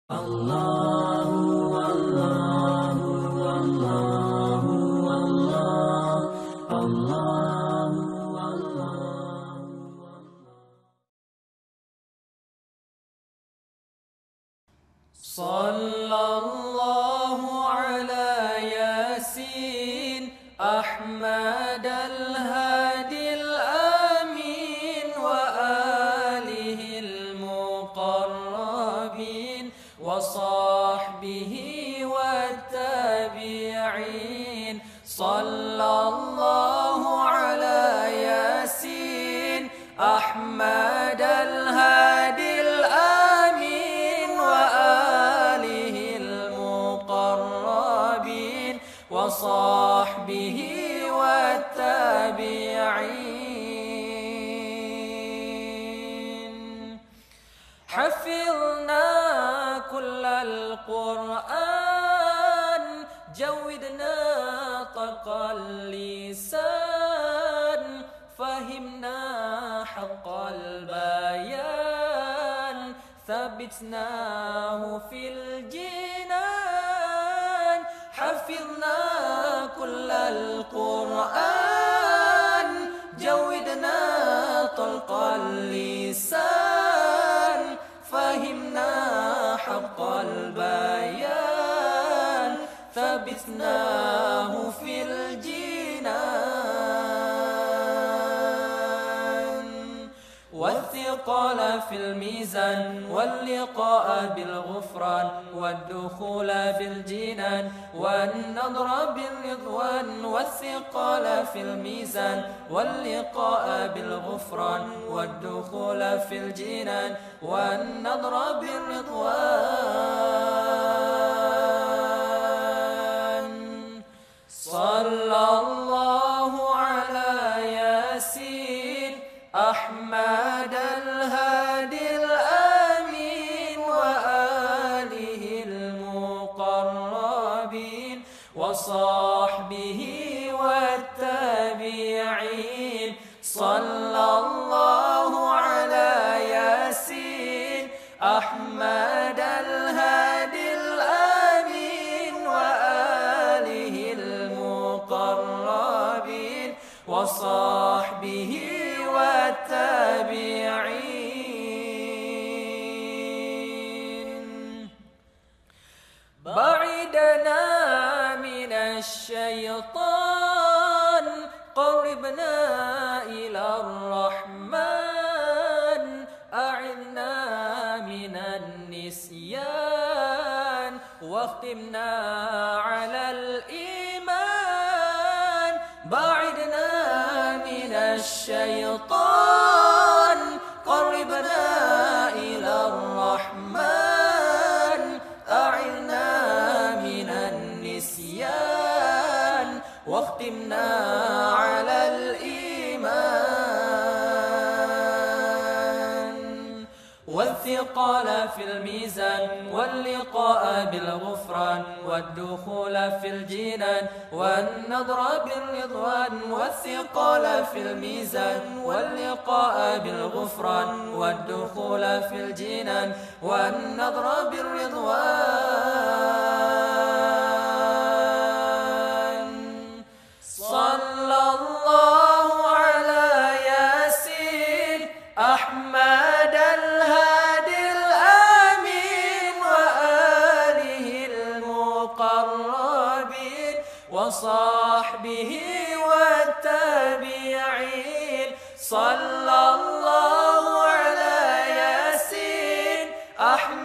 Allahu Allahu Allahu Allah Allahu Allah. Sallallahu ala Yasin Ahmad al-Hadi al-Amin wa alihi al-muqarrabin wa sahbihi wa tabi'in. Sallallahu ala Yasin Ahmad al-Hadi al-Amin wa alihi al-muqarrabin wa sahbihi wa tabi'in. حفظنا كل القرآن جودنا طرق اللسان فهمنا حق البيان ثبتناه في الجنان. حفظنا كل القرآن جودنا طرق اللسان فهمنا حق البيان ثبتناه في الجنان. والثقل في الميزان واللقاء بالغفران والدخول بالجنان والنظر بالرضوان. والثقل في الميزان واللقاء بالغفران والدخول في الجنان والنظر بالرضوان. صلى الله على ياسين أحمد الهادي الآمين وآله المقربين وصحبه والتابعين. صلى الله على ياسين أحمد الهادي الآمين وآله المقربين وصحبه والتابعين. بعدنا من الشيطان قربنا إلى الرحمن. أعذنا من النسيان واختمنا على الإيمان. بعدنا من الشيطان قربنا إلى الرحمن. أعذنا من النسيان واختمنا على الإيمان. والثقل في الميزان واللقاء بالغفران والدخول في الجنان والنظر بالرضوان. والثقل في الميزان واللقاء بالغفران والدخول في الجنان والنظر بالرضوان. صلى الله على ياسين أحمد الهادي الآمين وآله المقربين وصحبه والتابعين. صلى الله على ياسين أحمد